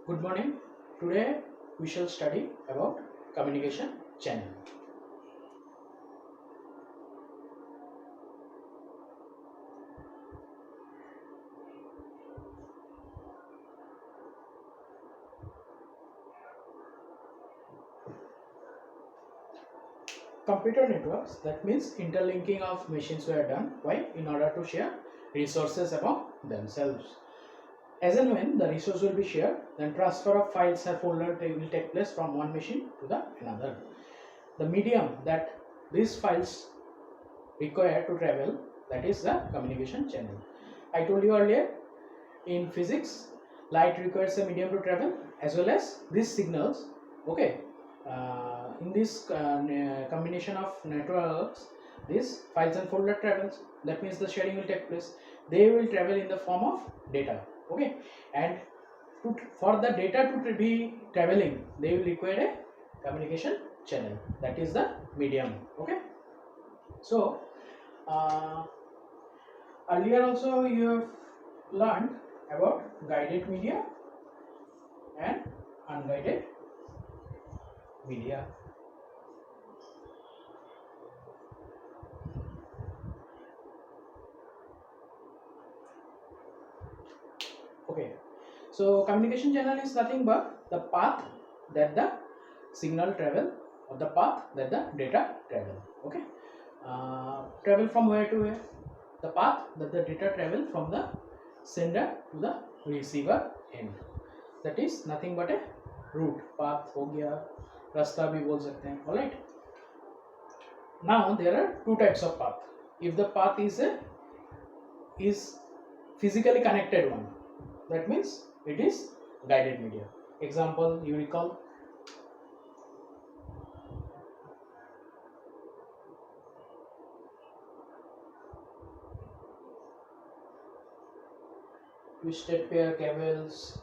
Good morning. Today we shall study about communication channel. Computer networks, that means interlinking of machines were done. Why? In order to share resources among themselves. As and when the resource will be shared, then transfer of files or folder will take place from one machine to the another. The medium that these files require to travel, that is the communication channel. I told you earlier, in physics, light requires a medium to travel, as well as these signals. Okay, in this combination of networks, these files and folder travels, that means the sharing will take place. They will travel in the form of data. Okay, and for the data to be traveling, they will require a communication channel, that is the medium. Okay, so earlier also you have learned about guided media and unguided media. Okay, so communication channel is nothing but the path that the signal travel, or the path that the data travel. Okay, travel from where to where? The path that the data travel from the sender to the receiver end. That is nothing but a route, path हो गया, रास्ता भी बोल सकते हैं. All right. Now there are two types of path. If the path is physically connected one, that means it is guided media. Example, you recall, twisted pair cables,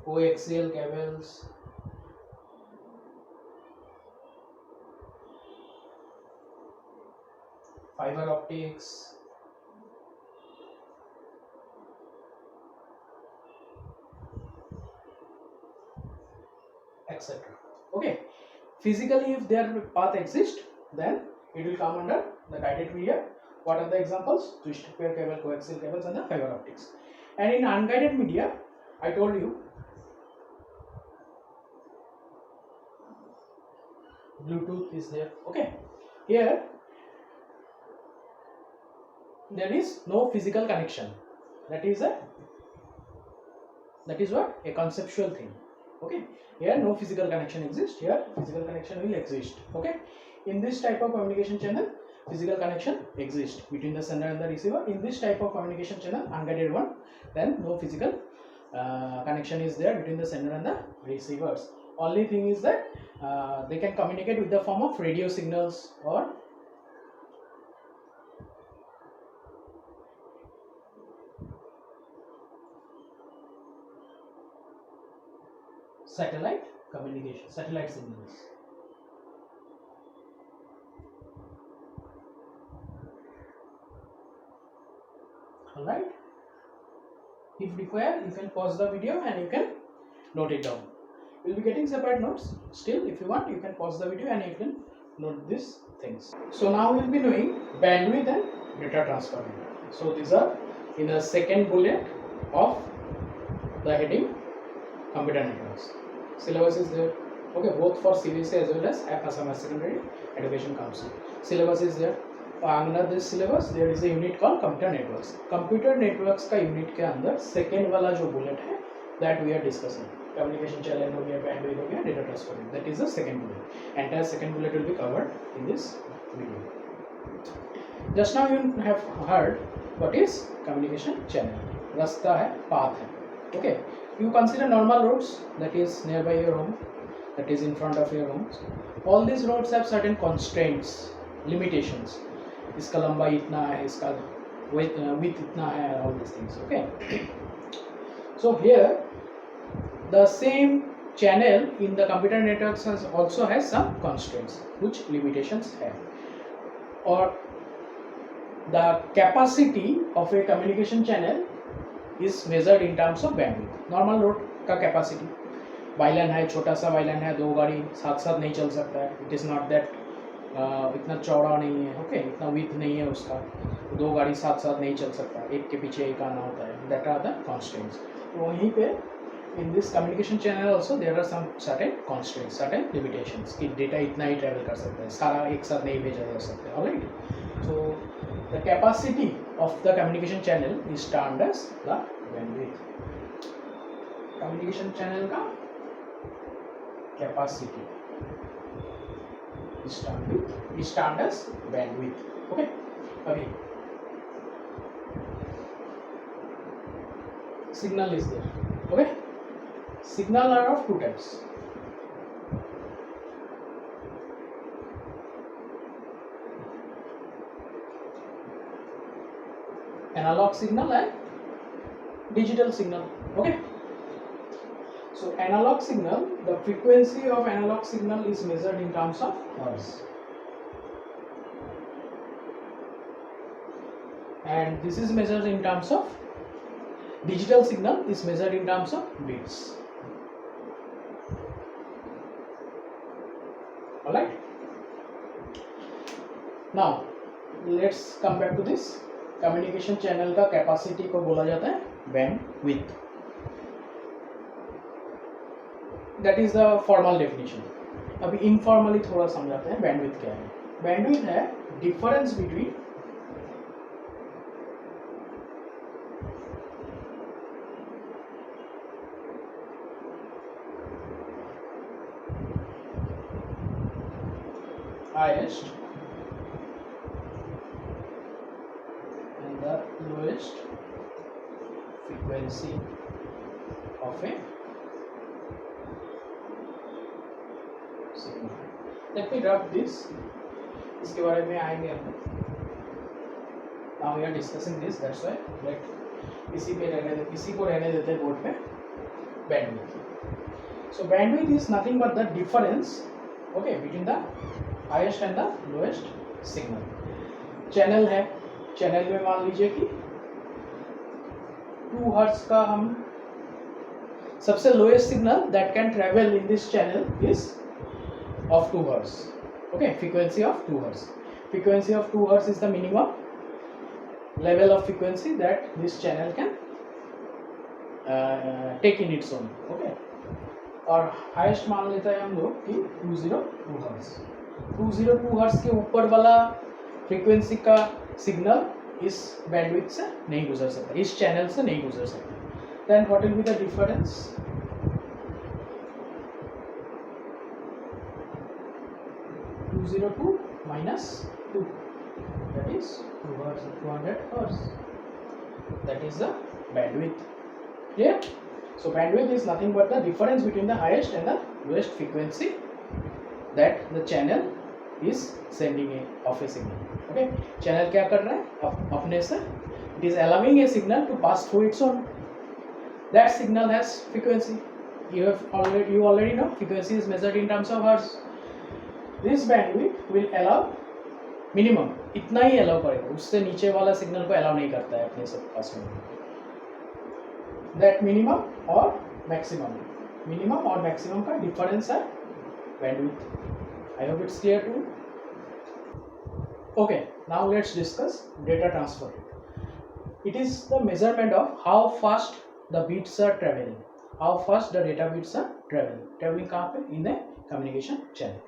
coaxial cables, fiber optics, etc. Okay, physically if their path exists, then it will come under the guided media. What are the examples? Twisted pair cable, coaxial cables, and the fiber optics. And in unguided media, I told you, Bluetooth is there. Okay, here there is no physical connection. That is what a conceptual thing. Okay, here no physical connection exists. Here physical connection will exist. Okay, in this type of communication channel, physical connection exists between the sender and the receiver. In this type of communication channel, unguided one, then no physical connection is there between the sender and the receivers. Only thing is that they can communicate with the form of radio signals or satellite communication, satellite signals. Alright, if required, you can pause the video and you can note it down. You will be getting separate notes. Still, if you want, you can pause the video and you can note these things. So now we will be doing bandwidth and data transfer. So these are in the second bullet of the heading computer networks. Syllabus is there. Okay, both for CBSE as well as Assam Secondary Education Council. Syllabus is there. Under this syllabus there is a unit called computer networks. Computer networks का unit के अंदर second वाला जो bullet है, that we are discussing. Communication channel हो गया, bandwidth हो गया, data transfer. That is the second bullet. Entire second bullet will be covered in this video. Just now you have heard what is communication channel. रास्ता है, path है. Okay. You consider normal roads, that is nearby your home, that is in front of your homes. All these roads have certain constraints, limitations. इसका लंबाई इतना है, इसका width इतना है, all these things. Okay. So here the same channel in the computer networks also has some constraints, which limitations have. Or the capacity of a communication channel is measured in terms of bandwidth. Normal road का capacity. Violin है, छोटा सा violin है, दो गाड़ी साथ साथ नहीं चल सकता है, इट इज़ नॉट दैट इतना चौड़ा नहीं है, ओके, इतना विथ नहीं है उसका, दो गाड़ी साथ साथ नहीं चल सकता, एक के पीछे एक आना होता है, दैट आर द कॉन्स्टेंट्स। तो वहीं पे in this communication channel also there are some certain constants, certain limitations कि डेटा इतना ही ट्रेवल कर सकता है, सारा एक साथ नहीं भेजा जा सकता है, alright. So the capacity of the communication channel is termed as the bandwidth. Communication channel का capacity is termed as bandwidth. Okay, अभी signal is there. Okay, signal are of two types. Analog signal and digital signal. Okay, so analog signal, the frequency of analog signal is measured in terms of hertz, and this is measured in terms of digital signal is measured in terms of bits. Alright, now let's come back to this. Communication channel का capacity को बोला जाता है bandwidth, that is the formal definition. अभी informally थोड़ा समझाते हैं bandwidth क्या है। बैंडविड्थ है difference between highest and the lowest frequency of a signal. Let me rub this. इसके बारे में आएंगे हम। Now we are discussing this. That's why let इसी को रहने देते हैं बोर्ड पे। Bandwidth. So bandwidth is nothing but the difference, okay, between the highest and the lowest signal. Channel है, चैनल में मान लीजिए कि 2 हर्ट्ज का हम सबसे lowest signal that can travel in this channel is of 2 hertz. Okay, frequency of 2 hertz. Frequency of 2 hertz is the minimum level of frequency that this channel can take in its own. Okay, और highest मान लेते हैं हम लोग कि 202 hertz. 202 hertz के ऊपर वाला frequency का सिग्नल इस बैंडविड्थ से नहीं गुजर सकता, इस चैनल से नहीं गुजर सकता। Then what will be the difference? 202 minus 2, that is 2 hertz, 200 hertz. That is the bandwidth. Clear? So bandwidth is nothing but the difference between the highest and the lowest frequency that the channel is sending of a signal. Okay, channel क्या कर रहा है अपने से, it is allowing a signal to pass through its own. That signal has frequency. You already know frequency is measured in terms of hertz. This bandwidth will allow minimum, इतना ही allow करेगा, उससे नीचे वाला सिग्नल को allow नहीं करता है अपने सब पास में। दैट मिनिमम और मैक्सिमम का डिफरेंस है bandwidth. I hope it's clear too. Okay, now let's discuss data transfer rate. It is the measurement of how fast the bits are travelling, how fast the data bits are travelling कहाँ पे, in the communication channel.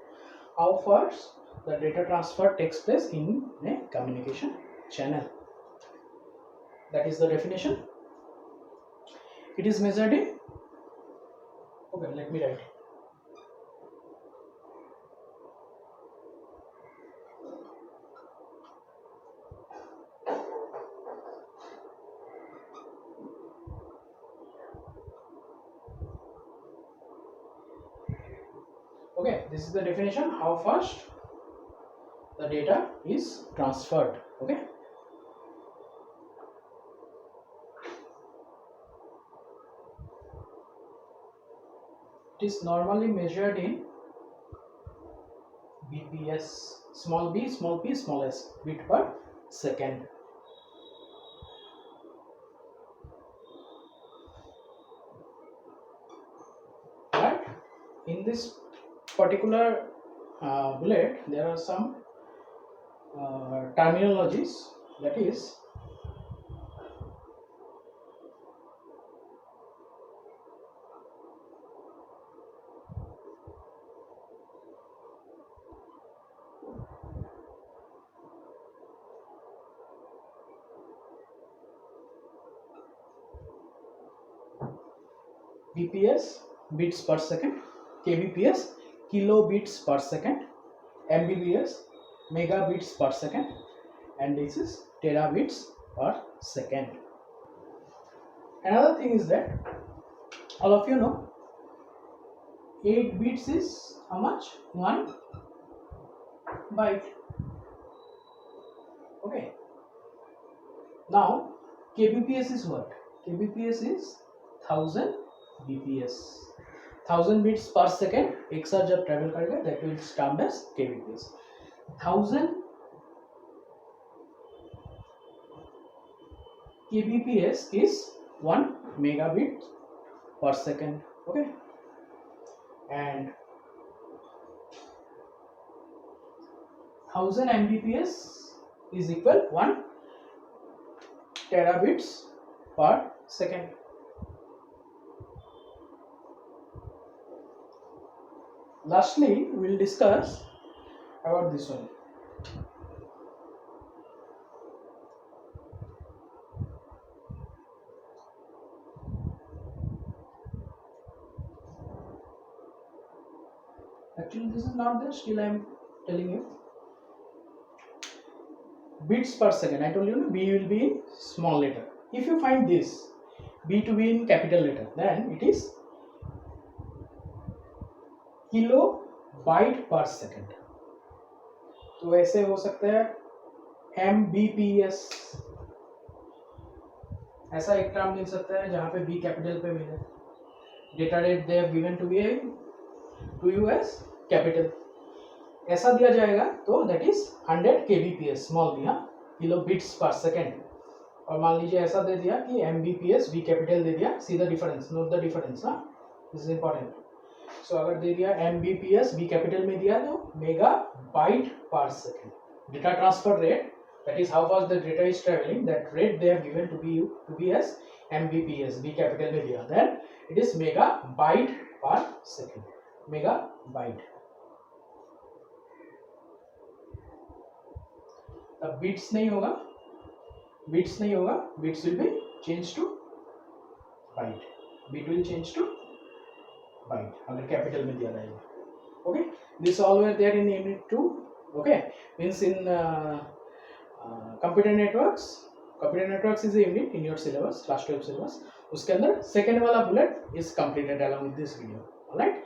How fast the data transfer takes place in a communication channel. That is the definition. It is measured in, okay, let me write. Okay, this is the definition, how fast the data is transferred. Okay, it is normally measured in bps, small b, small p, small s, bit per second. in this particular bullet there are some terminologies, that is BPS, bits per second, kbps, kilobits per second, mbps, megabits per second, and this is terabits per second. Another thing is that all of you know 8 bits is how much? 1 byte. Okay, now kbps is what? kbps is 1000 bps, 1000 bits per second एक साथ जब travel करेगा that will termed as kbps. 1000 kbps is 1 megabit per second. Okay, and 1000 mbps is equal 1 terabits per second. Lastly, we will discuss about this one. Actually, this is not there, still I am telling you. Bits per second, I told you, no? B will be in small letter. If you find this B to be in capital letter, then it is kilobyte per second. तो ऐसे हो सकता है mbps, ऐसा एक term मिल सकता है जहाँ पे B कैपिटल पे मिले. Data rate they have given to you as capital, ऐसा दिया जाएगा तो दैट इज 100 kbps स्मॉल दिया, किलो बिट्स पर सेकेंड. और मान लीजिए ऐसा दे दिया कि mbps V कैपिटल दे दिया, see the difference, note the difference. हाँ, दिस इज इंपॉर्टेंट. सो अगर दे दिया mbps V कैपिटल में दिया तो मेगा बाइट पर second. Data transfer rate, that is how fast the data is traveling, that rate they have given to be as mbps V capital में दिया, then it is megabyte per second. megabyte. अब bits नहीं होगा, bits will be changed to byte. bit will change to byte अगर capital में दिया रहेगा. Okay, this all were there in unit 2. Okay, means in computer networks is a unit in your syllabus, class 12 syllabus. उसके अंदर second वाला bullet is completed along with this video. Alright.